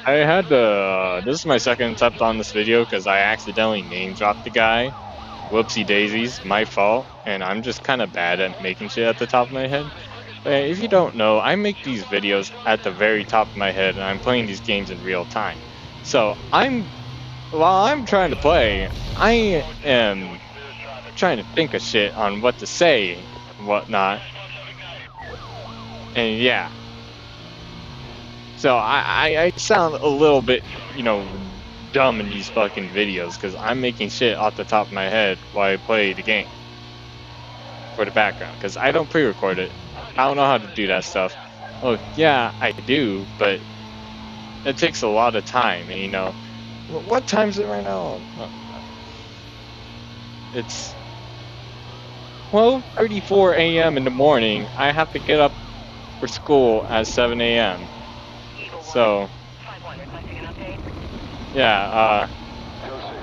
I had to. This is my second attempt on this video because I accidentally name dropped the guy. Whoopsie daisies, my fault, and I'm just kind of bad at making shit at the top of my head. But if you don't know, I make these videos at the very top of my head, and I'm playing these games in real time. So while I'm trying to play, I am trying to think of shit on what to say, and whatnot, and yeah. So I sound a little bit, dumb in these fucking videos because I'm making shit off the top of my head while I play the game for the background because I don't pre-record it. I don't know how to do that stuff. Oh yeah, I do, but it takes a lot of time. And what time is it right now? It's 12:34 a.m. in the morning. I have to get up for school at 7 a.m. So yeah,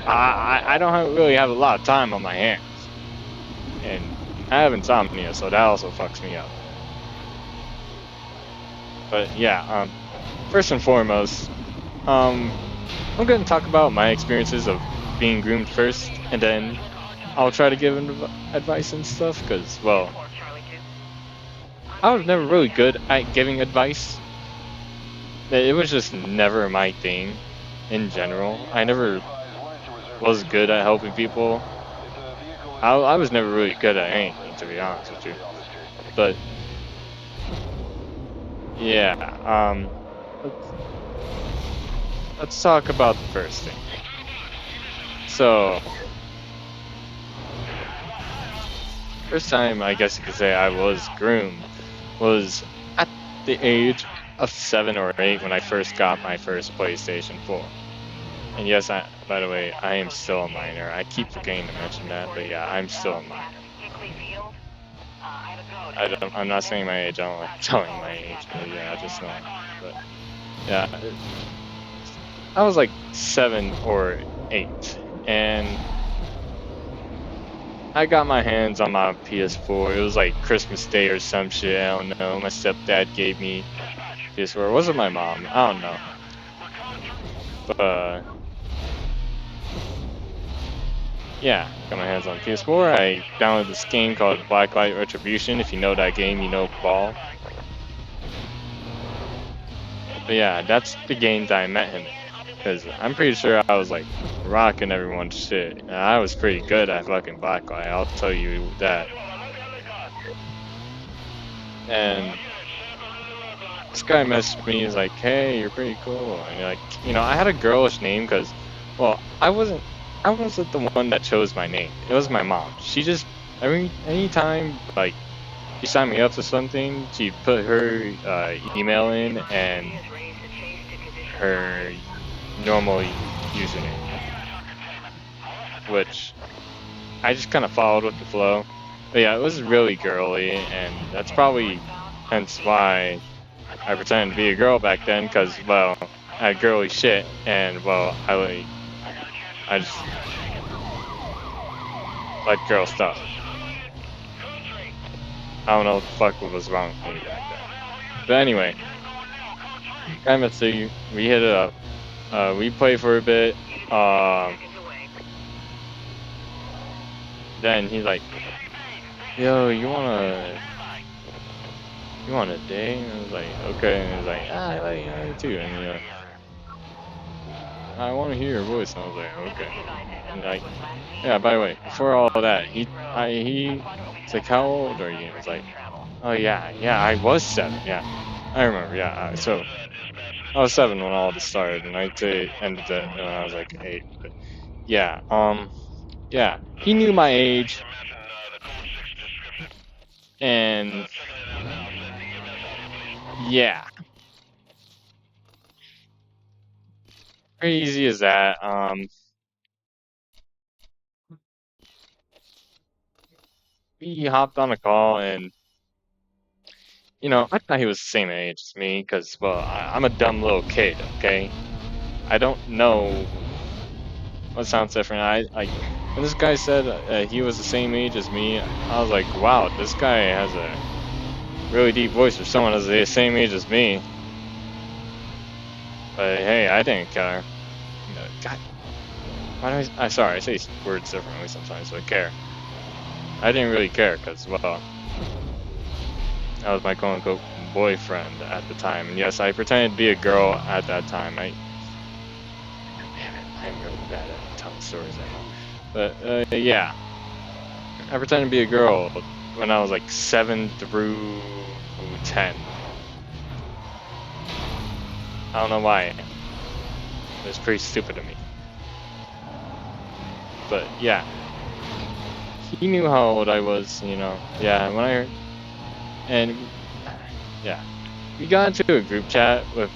I don't really have a lot of time on my hands, and I have insomnia, so that also fucks me up. But yeah, first and foremost, I'm going to talk about my experiences of being groomed first, and then I'll try to give advice and stuff, because, well, I was never really good at giving advice. It was just never my thing in general. I never was good at helping people. I was never really good at anything, to be honest with you. But yeah, let's, let's talk about the first thing. So, first time I guess you could say I was groomed was at the age of 7 or 8 when I first got my first PlayStation 4. And yes, by the way, I am still a minor. I keep forgetting to mention that, but yeah, I'm still a minor. I'm not saying my age. I don't like telling my age, but yeah, I just know. But yeah, I was like 7 or 8, and I got my hands on my PS4. It was like Christmas Day or some shit. I don't know. My stepdad gave me PS4. It wasn't my mom. I don't know. But yeah, got my hands on PS4. I downloaded this game called Blacklight Retribution. If you know that game, you know Ball. But yeah, that's the game that I met him in. Because I'm pretty sure I was like rocking everyone's shit. And I was pretty good at fucking Blacklight, I'll tell you that. And this guy messaged me, he's like, hey, you're pretty cool. And like, I had a girlish name because, well, I wasn't the one that chose my name. It was my mom. She just, anytime, like, she signed me up for something, she put her email in and her normal username, which I just kind of followed with the flow. But yeah, it was really girly, and that's probably hence why I pretended to be a girl back then, because, well, I had girly shit, and, well, I just like girl stuff. I don't know what the fuck was wrong with me back then. But anyway, see, we hit it up. We played for a bit. Then he's like, yo, you want a date? And I was like, okay. And he was like, I like you too. And I want to hear your voice. And I was like, okay. And like, yeah, by the way, before all of that, he's like, how old are you? And I was like, oh yeah, I was 7. Yeah, I remember. Yeah, so I was 7 when all this started, and I ended it when I was like 8. But yeah, yeah, he knew my age, and yeah, pretty easy as that. We hopped on a call, and I thought he was the same age as me, cause well, I'm a dumb little kid. Okay, I don't know what sounds different. When this guy said he was the same age as me, I was like, wow, this guy has a really deep voice for someone that's the same age as me. But hey, I didn't care. You know, God, why do I sorry, I say words differently sometimes, but care. I didn't really care because, well, that was my quote unquote boyfriend at the time. And yes, I pretended to be a girl at that time. Damn it, I'm really bad at telling stories right now. But yeah, I pretended to be a girl when I was like 7 through 10. I don't know why. It was pretty stupid of me. But yeah, he knew how old I was, you know. Yeah, when I and yeah, we got into a group chat with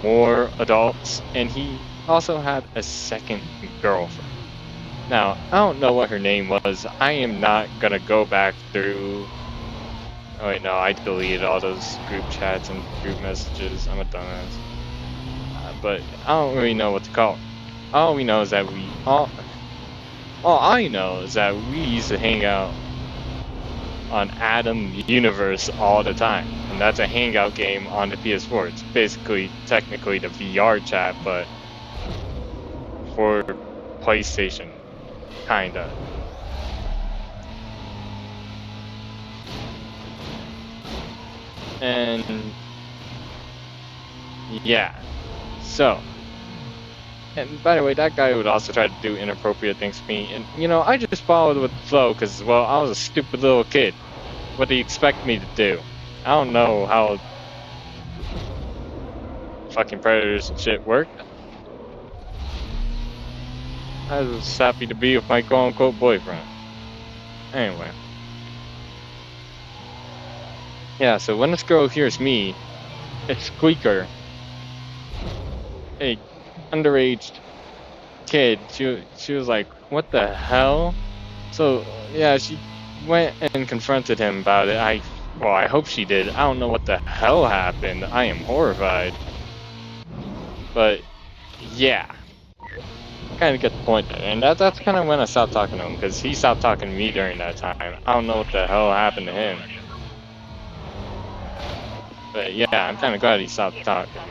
more adults, and he also had a second girlfriend. Now, I don't know what her name was. I am not gonna go back through. Oh wait, no, I deleted all those group chats and group messages. I'm a dumbass. But I don't really know what to call her. All we know is that all I know is that we used to hang out on Atom Universe all the time, and that's a hangout game on the PS4. It's basically technically the VR chat, but for PlayStation, kinda. And yeah, so. And by the way, that guy would also try to do inappropriate things to me, and you know, I just followed with the flow because, well, I was a stupid little kid. What do you expect me to do? I don't know how fucking predators and shit work. I was just happy to be with my quote unquote boyfriend. Anyway, yeah, so when this girl hears me, a squeaker, a underage kid, she was like, "What the hell?" So yeah, she went and confronted him about it. Well, I hope she did. I don't know what the hell happened. I am horrified. But yeah, kind of get the point there. And that's kind of when I stopped talking to him because he stopped talking to me during that time. I don't know what the hell happened to him. But yeah, I'm kind of glad he stopped talking to me.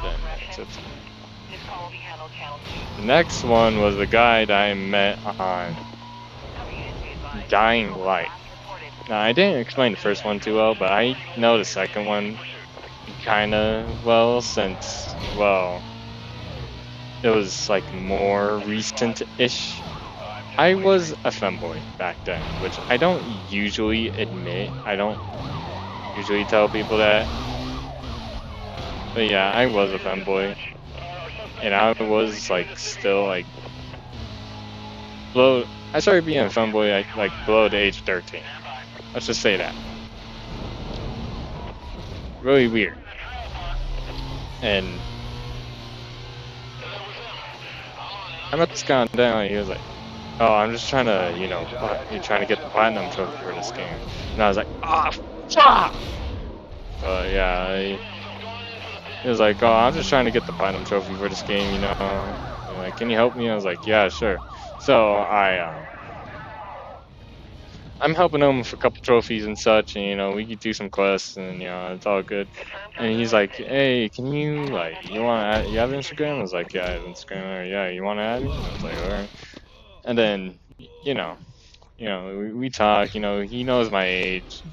Then it's the next one was the guy that I met on Dying Light. Now, I didn't explain the first one too well, but I know the second one kind of well since, well, it was like more recent-ish. I was a femboy back then, which I don't usually admit. I don't usually tell people that. But yeah, I was a femboy. And I was like still like below. I started being a femboy like below the age of 13. Let's just say that. Really weird. And I met this guy down. He was like, "Oh, I'm just trying to, you know, you're trying to get the platinum trophy for this game." And I was like, "Ah, fuck!" Yeah, he was like, "Oh, I'm just trying to get the platinum trophy for this game, you know. And like, can you help me?" I was like, "Yeah, sure." So I'm helping him with a couple trophies and such, and you know, we could do some quests, and you know, it's all good. And he's like, "Hey, can you like, you have Instagram?" I was like, "Yeah, I have Instagram." Or, "Yeah, you want to add me?" I was like, "All right." And then, you know, we talk. You know, he knows my age,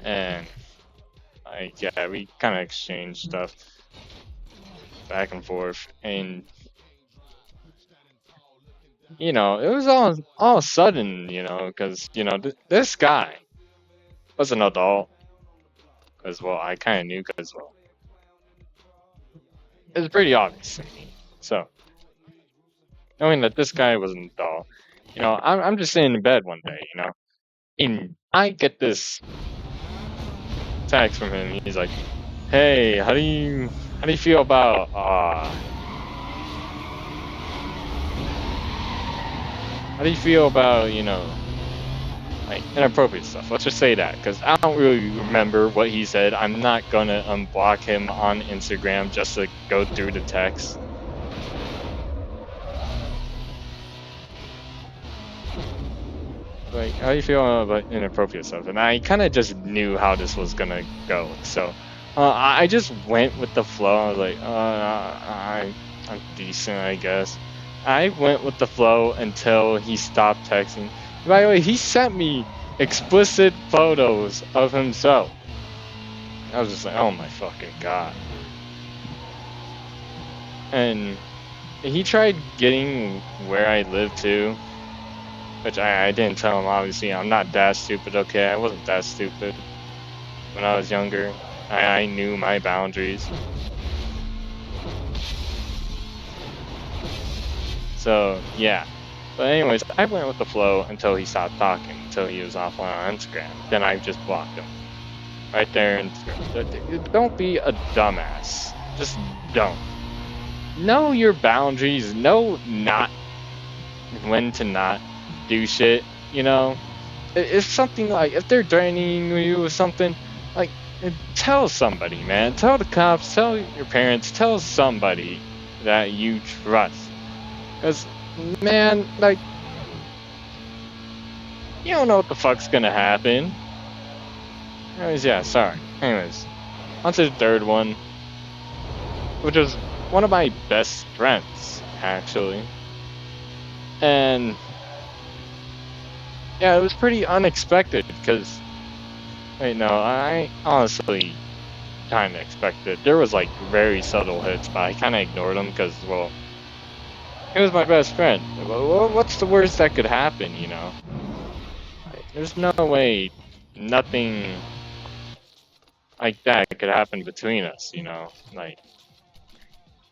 and like, yeah, we kind of exchange stuff back and forth, and you know, it was all sudden, you know, because you know, this guy was an adult as well. I kind of knew because, well, it was pretty obvious to me. So knowing that this guy was an adult, you know, I'm just sitting in bed one day, you know, and I get this text from him. He's like, "Hey, how do you feel about how do you feel about, you know, like inappropriate stuff?" Let's just say that because I don't really remember what he said. I'm not gonna unblock him on Instagram just to go through the text. like, how do you feel about inappropriate stuff? And I kind of just knew how this was gonna go, so I just went with the flow. I was like, I'm decent, I guess. I went with the flow until he stopped texting. By the way, he sent me explicit photos of himself. I was just like, oh my fucking god. And he tried getting where I live too, which I didn't tell him, obviously. I'm not that stupid, okay? I wasn't that stupid when I was younger. I knew my boundaries. So, yeah. But anyways, I went with the flow until he stopped talking, until he was offline on Instagram. Then I just blocked him. Right there. And don't be a dumbass. Just don't. Know your boundaries. Know not when to not do shit, you know? If something like, if they're threatening you with something, like, tell somebody, man. Tell the cops, tell your parents, tell somebody that you trust. Because, man, like, you don't know what the fuck's gonna happen. Anyways, yeah, sorry. Anyways, on to the third one, which was one of my best friends, actually. And, yeah, it was pretty unexpected, because, wait, no, I honestly kind of expected. There was, like, very subtle hits, but I kind of ignored them, because, well, he was my best friend. What's the worst that could happen, you know? There's no way nothing like that could happen between us, you know? Like,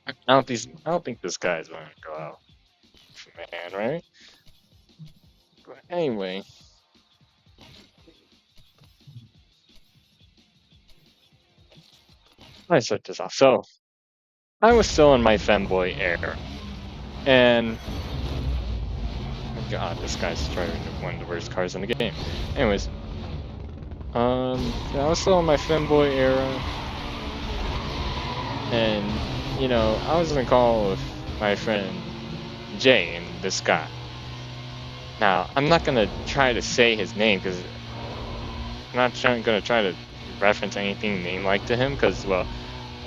I don't think this guy's gonna go out, man, right? But anyway, I set this off. So, I was still in my femboy era, and oh god, this guy's driving one of the worst cars in the game. Anyways, yeah, I was still in my femboy era, and you know, I was in a call with my friend Jay and this guy. Now, I'm not gonna try to say his name because I'm not gonna try to reference anything name-like to him because, well,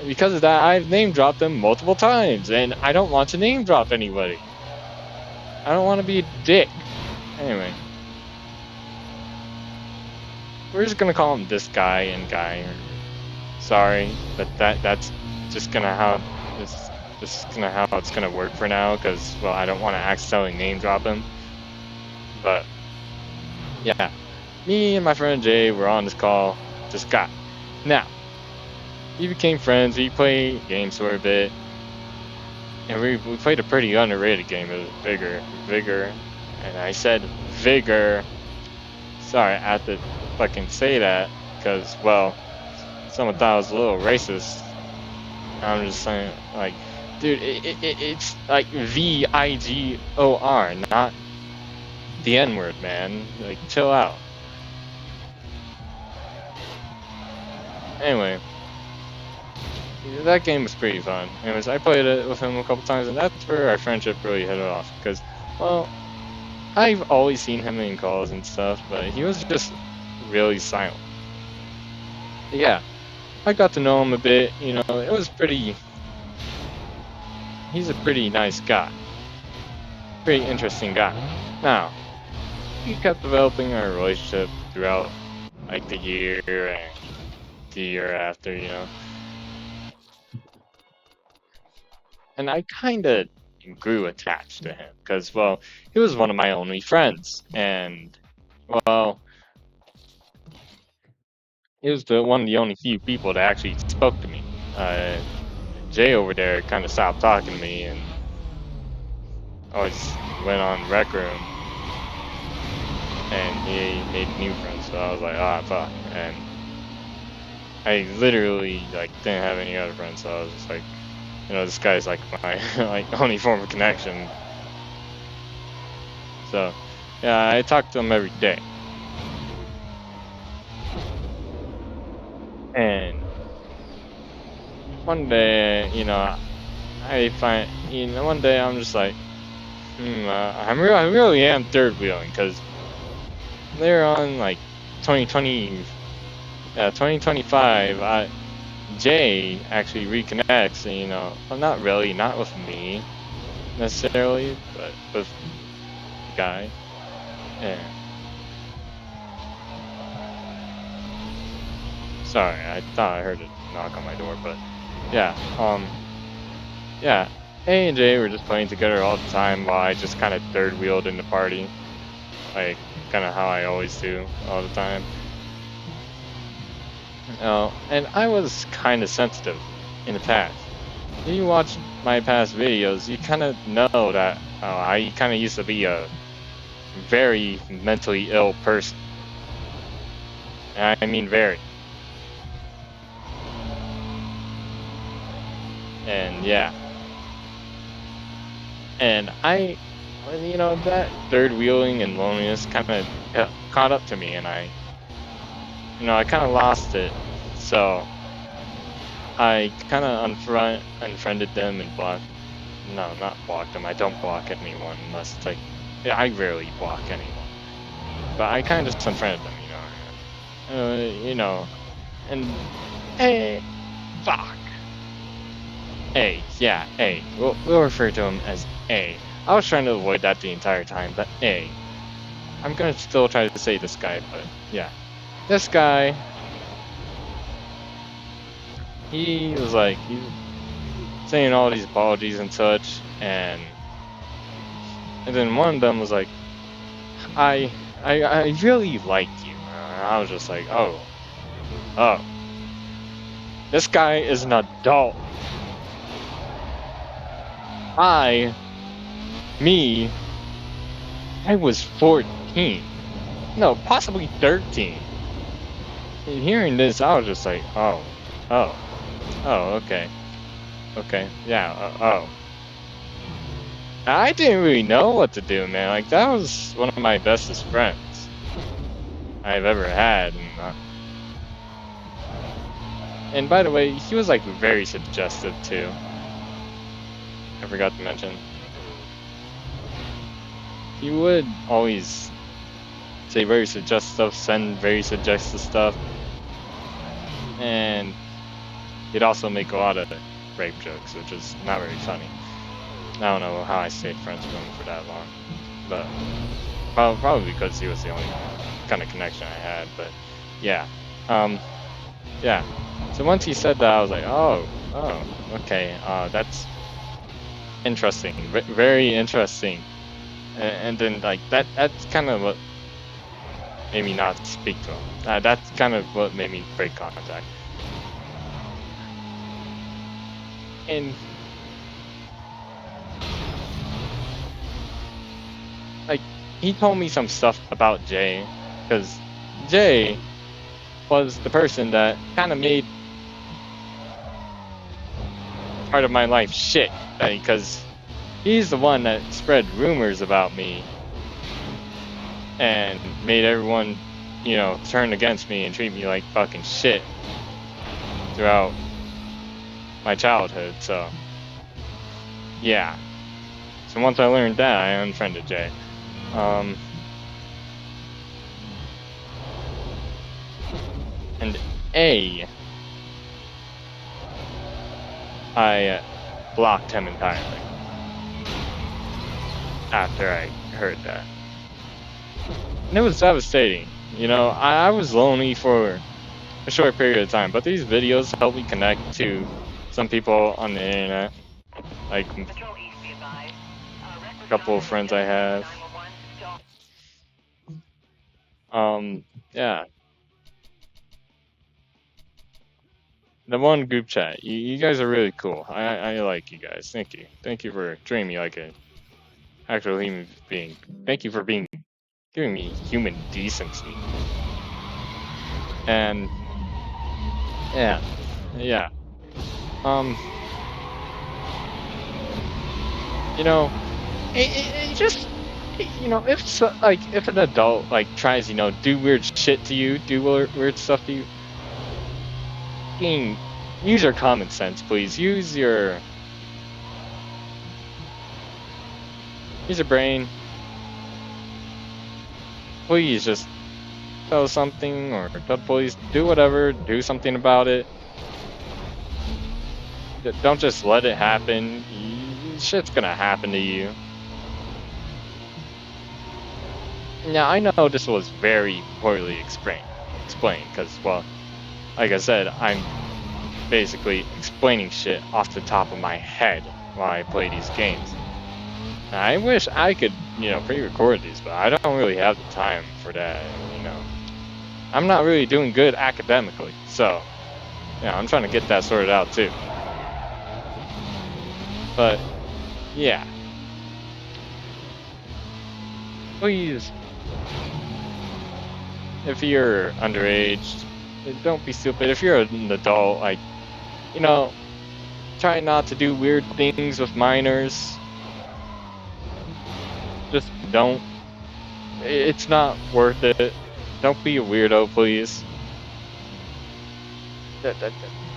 because of that, I've name dropped him multiple times, and I don't want to name drop anybody. I don't want to be a dick. Anyway, we're just gonna call him this guy and guy. Sorry, but that's just gonna how this is gonna how it's gonna work for now because, well, I don't want to accidentally name drop him. But yeah, me and my friend Jay were on this call. This guy. Now, we became friends. We played games for a bit, and we played a pretty underrated game. It was Vigor, and I said Vigor. Sorry, I had to fucking say that because, well, someone thought I was a little racist. I'm just saying, like, dude, it's like Vigor, not the N word, man. Like, chill out. Anyway, that game was pretty fun. Anyways, I played it with him a couple times, and that's where our friendship really hit it off. Because, well, I've always seen him in calls and stuff, but he was just really silent. Yeah, I got to know him a bit. You know, it was pretty. He's a pretty nice guy, pretty interesting guy. Now, we kept developing our relationship throughout, like, the year and the year after, you know. And I kind of grew attached to him because, well, he was one of my only friends, and, well, he was one of the only few people that actually spoke to me. Jay over there kind of stopped talking to me and always went on Rec Room, and he made new friends. So I was like, ah, fuck, and I literally, like, didn't have any other friends. So I was just like, you know, this guy's like my like only form of connection. So yeah, I talk to him every day. And one day, you know, I find, you know, one day I'm just like, I really am third wheeling because later on, like 2020, 2025, Jay actually reconnects, and well, not really, not with me necessarily, but with the guy. And sorry, I thought I heard a knock on my door, but yeah, yeah. A and Jay were just playing together all the time while I just kind of third wheeled in the party, like kind of how I always do all the time. And I was kind of sensitive in the past. If you watch my past videos, you kind of know that I kind of used to be a very mentally ill person. And I mean very. And yeah. And that third wheeling and loneliness kind of caught up to me, and I kind of lost it. So I kind of unfriended them and blocked. No, not blocked them. I don't block anyone unless it's like, yeah, I rarely block anyone. But I kind of just unfriended them, and hey, fuck. A, yeah, A. We'll refer to him as A. I was trying to avoid that the entire time, but A. I'm gonna still try to say this guy, but yeah. This guy, he was like, he's saying all these apologies and such, and then one of them was like, I really like you. And I was just like, oh, this guy is an adult. I was 14. No, possibly 13. And hearing this, I was just like, oh, okay. Okay, yeah, oh. I didn't really know what to do, man. Like, that was one of my bestest friends I've ever had. And by the way, he was like very suggestive too. I forgot to mention. He would always say very suggestive stuff, send very suggestive stuff, and he'd also make a lot of rape jokes, which is not very funny. I don't know how I stayed friends with him for that long, but probably because he was the only kind of connection I had. But yeah, yeah. So once he said that, I was like, oh, okay, that's interesting, very interesting. And then like that's kind of what made me not speak to him. That's kind of what made me break contact. And like he told me some stuff about Jay, because Jay was the person that kind of made part of my life shit, because he's the one that spread rumors about me and made everyone, turn against me and treat me like fucking shit throughout my childhood. So yeah. So once I learned that, I unfriended Jay. And A, I blocked him entirely after I heard that. And it was devastating. I was lonely for a short period of time, but these videos helped me connect to some people on the internet, like a couple of friends I have. Yeah. The one group chat. You guys are really cool. I like you guys. Thank you. Thank you for treating me like an actual human being. Thank you for giving me human decency. And yeah. It just, if an adult like tries, do weird shit to you, do weird stuff to you, use your common sense, please. Use your brain. Please just tell something or tell the police, do whatever, do something about it. Don't just let it happen. Shit's gonna happen to you. Now I know this was very poorly explained, because well, like I said, I'm basically explaining shit off the top of my head while I play these games. Now, I wish I could, pre-record these, but I don't really have the time for that, and I'm not really doing good academically, so I'm trying to get that sorted out too. But yeah, please, if you're underage, don't be stupid. If you're an adult, like, you know, try not to do weird things with minors. Just don't. It's not worth it. Don't be a weirdo, please.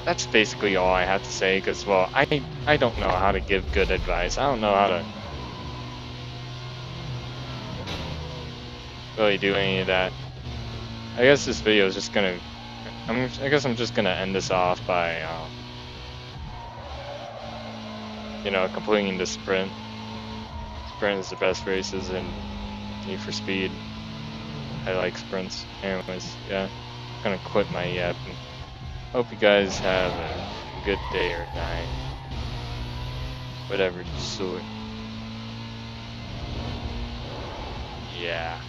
That's basically all I have to say. Because well, I don't know how to give good advice. I don't know how to really do any of that. I guess this video is just gonna. I guess I'm just gonna end this off by completing the sprint. Sprint is the best races in Need for Speed. I like sprints. Anyways, yeah, gonna quit my yap. And hope you guys have a good day or night, whatever sort. Yeah.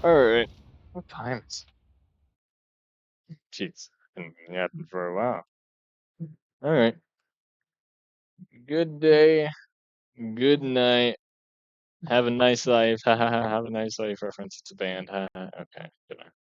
All right. What time is it? Jeez, been yapping for a while. All right. Good day. Good night. Have a nice life. Have a nice life. Reference to band. Okay. Good night.